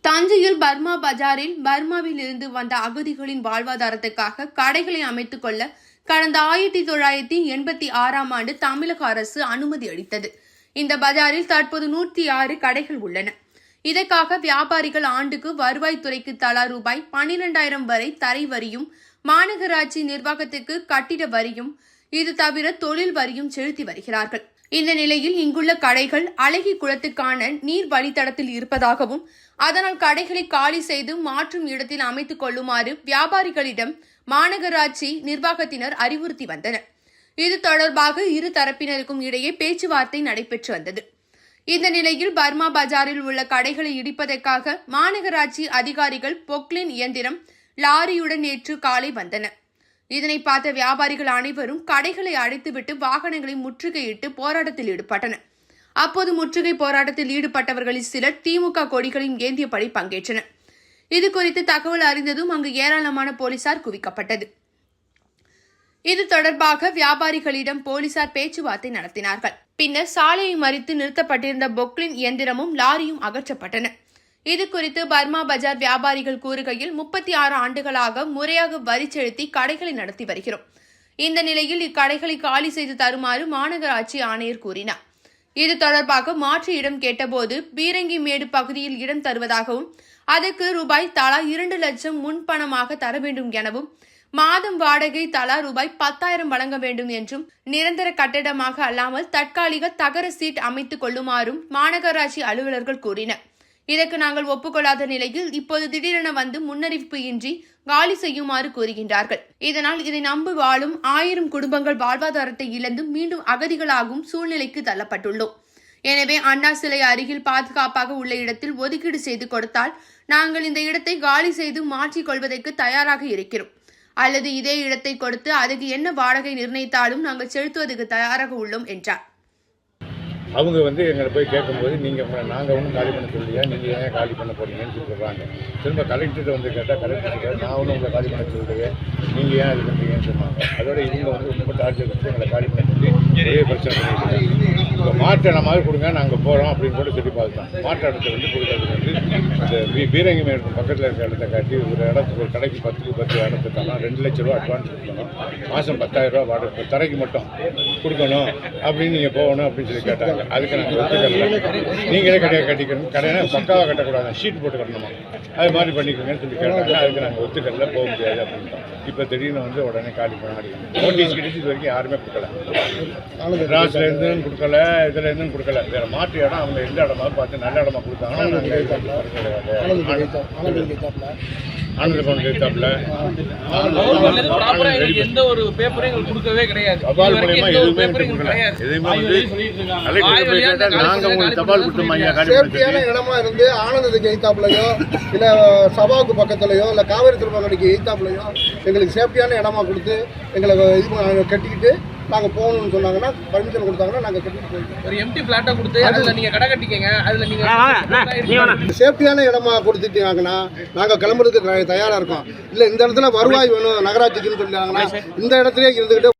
தஞ்சையில் பர்மா பஜாரில் பர்மாவில் இருந்து வந்த அகதிகளின் வாழ்வாதாரத்துக்காக கடைகளை அமைத்துக் கொள்ள கடந்த 1986ஆம் ஆண்டு தமிழக அரசு அனுமதி அளித்தது. இந்த பஜாரில் தற்போது 106 கடைகள் உள்ளன. இதற்காக வியாபாரிகள் ஆண்டுக்கு வருவாய்த்துறைக்கு தலா ரூபாய் 12,000 வரை தரை வரியும், மாநகராட்சி நிர்வாகத்திற்கு கட்டிட வரியும், இது தவிர தொழில் வரியும் செலுத்தி வருகிறார்கள். இந்த நிலையில் இங்குள்ள கடைகள் அழகி குளத்துக்கான நீர் வழித்தடத்தில் இருப்பதாகவும், அதனால் கடைகளை காலி செய்து மாற்றும் இடத்தில் அமைத்துக் கொள்ளுமாறு வியாபாரிகளிடம் மாநகராட்சி நிர்வாகத்தினர் அறிவுறுத்தி வந்தனர். இது தொடர்பாக இரு தரப்பினருக்கும் இடையே பேச்சுவார்த்தை நடைபெற்று வந்தது. இந்த நிலையில் பர்மா பஜாரில் உள்ள கடைகளை இடிப்பதற்காக மாநகராட்சி அதிகாரிகள் பொக்லின் இயந்திரம் லாரியுடன் நேற்று காலை வந்தனர். இதனை பார்த்த வியாபாரிகள் அனைவரும் கடைகளை அடைத்துவிட்டு வாகனங்களை முற்றுகையிட்டு போராட்டத்தில் ஈடுபட்டனர். அப்போது முற்றுகை போராட்டத்தில் ஈடுபட்டவர்களில் சிலர் திமுக கொடிகளின் ஏந்தியபடி பங்கேற்றனர். இதுகுறித்து தகவல் அறிந்ததும் அங்கு ஏராளமான போலீசார் குவிக்கப்பட்டது. இது தொடர்பாக வியாபாரிகளிடம் போலீசார் பேச்சுவார்த்தை நடத்தினார்கள். பின்னர் சாலையை மறித்து நிறுத்தப்பட்டிருந்த பொக்லின் இயந்திரமும் லாரியும் அகற்றப்பட்டன. இதுகுறித்து பர்மா பஜார் வியாபாரிகள் கூறுகையில் 36 ஆண்டுகளாக முறையாக வரி செலுத்தி கடைகளை நடத்தி வருகிறோம். இந்த நிலையில் இக்கடைகளை காலி செய்து தருமாறு மாநகராட்சி ஆணையர் கூறினார். இது தொடர்பாக மாற்று இடம் கேட்டபோது பீரங்கிமேடு பகுதியில் இடம் தருவதாகவும், அதற்கு ரூபாய் தலா 2 லட்சம் முன்பணமாக தர வேண்டும் எனவும், மாதம் வாடகை தலா ரூபாய் 10,000 வழங்க வேண்டும் என்றும், நிரந்தர கட்டடமாக அல்லாமல் தற்காலிக தகர சீட் அமைத்துக் கொள்ளுமாறும் மாநகராட்சி அலுவலர்கள் கூறினர். இதற்கு நாங்கள் ஒப்புக்கொள்ளாத நிலையில் இப்போது திடீரென வந்து முன்னறிவிப்பு இன்றி காலி செய்யுமாறு கூறுகின்றார்கள். இதனால் இதை நம்பி வாழும் 1000 குடும்பங்கள் வாழ்வாதாரத்தை இழந்து மீண்டும் அகதிகளாகும் சூழ்நிலைக்கு தள்ளப்பட்டுள்ளோம். எனவே அண்ணா சிலை அருகில் பாதுகாப்பாக உள்ள இடத்தில் ஒதுக்கீடு செய்து கொடுத்தால் நாங்கள் இந்த இடத்தை காலி செய்து மாற்றிக் கொள்வதற்கு தயாராக இருக்கிறோம். அல்லது இதே இடத்தை கொடுத்து அதுக்கு என்ன வாடகை நிர்ணயித்தாலும் நாங்கள் செலுத்துவதற்கு தயாராக உள்ளோம் என்றார். அவங்க எங்களை போய் கேட்கும்போது நாங்கள் ஒன்றும் காலி பண்ண சொல்லியா, நீங்கள் ஏன் காலி பண்ண போறீங்கன்னு சொல்கிறாங்க. திரும்ப கலெக்டர்கிட்ட கேட்டால் கலெக்டர் நான் ஒன்றும் உங்களை காலி பண்ண சொல்லுவேன், நீங்கள் ஏன் அது பண்ணுறீங்கன்னு சொன்னாங்க. அதோட இவங்க ரொம்ப டார்ச்சர் கொடுத்து எங்களை காலி பண்ண சொல்லி ஒரே பிரச்சனை பண்ணிட்டு இப்போ மாற்று இடமாவது கொடுங்க, நாங்கள் போகிறோம் அப்படின்னு கூட சொல்லி பார்த்தோம். மாற்று இடத்த கொடுக்கறதுக்கு அந்த பீரங்கி மேடு பக்கத்தில் இருக்கிற இடத்த காட்டி ஒரு இடத்துக்கு ஒரு கடைக்கு 10 இடத்துக்கான 2 லட்ச ரூபா அட்வான்ஸ் கொடுக்கணும், மாதம் 10,000 ரூபா வாடகை தரைக்கு மட்டும் கொடுக்கணும் அப்படின்னு நீங்கள் போகணும் அப்படின்னு சொல்லி கேட்டாங்க. அதுக்கு நாங்கள் ஒத்துக்கல. நீங்களே கடையை கட்டிக்கணும், கடையை பக்காவாக கட்டக்கூடாது, ஷீட் போட்டு கட்டணுமா, அது மாதிரி பண்ணிக்கோங்கன்னு சொல்லி கேட்டாங்க. அதுக்கு நாங்கள் ஒத்துக்கல, போக முடியாது அப்படின்ட்டோம். இப்போ திடீர்னு உடனே காலி பண்ண நோட்டீஸ் கிடைச்சி இது வரைக்கும் யாருமே கொடுக்கல. ராஜ்லேருந்து கொடுக்கல, இதுல இருந்தும் கொடுக்கல. வேற மாற்று இடம் அவங்க எந்த இடமா பார்த்து நல்ல இடமா கொடுத்தாங்கன்னா ஆனந்த பவன் எழுத்தாப்புல எந்த ஒரு பேப்பரையும் கொடுக்கவே கிடையாது. தபால் மூலமா எதுவுமே கொடுக்கல. நாங்க உங்களுக்கு தபால் கொடுத்தோம். சேஃப்டியான இடமா இருந்து ஆனந்தத்துக்கு எழுத்தாப்புலையோ இல்ல சபாவுக்கு பக்கத்துலயோ இல்ல காவிரி திருமங்கடிக்கு எழுத்தாப்புலையோ எங்களுக்கு சேஃப்டியான இடமா கொடுத்து எங்களை இது கட்டிக்கிட்டு நாங்கள் போகணும்னு சொன்னாங்கன்னா, பர்மிஷன் கொடுத்தாங்கன்னா நாங்கள் கட்டிட்டு போயிடுவோம். ஒரு எம்டி ஃபிளாட்டை கொடுத்து அதில் நீங்கள் கடை கட்டிக்கங்க, அதில் நீங்கள் சேஃப்டியான இடமா கொடுத்துட்டீங்கன்னா நாங்கள் கிளம்புறதுக்கு தயாராக இருக்கோம். இல்லை இந்த இடத்துல வருவாய் வேணும் நகராட்சிக்குன்னு சொல்லிட்டாங்கன்னா இந்த இடத்துலேயே இருந்துக்கிட்டு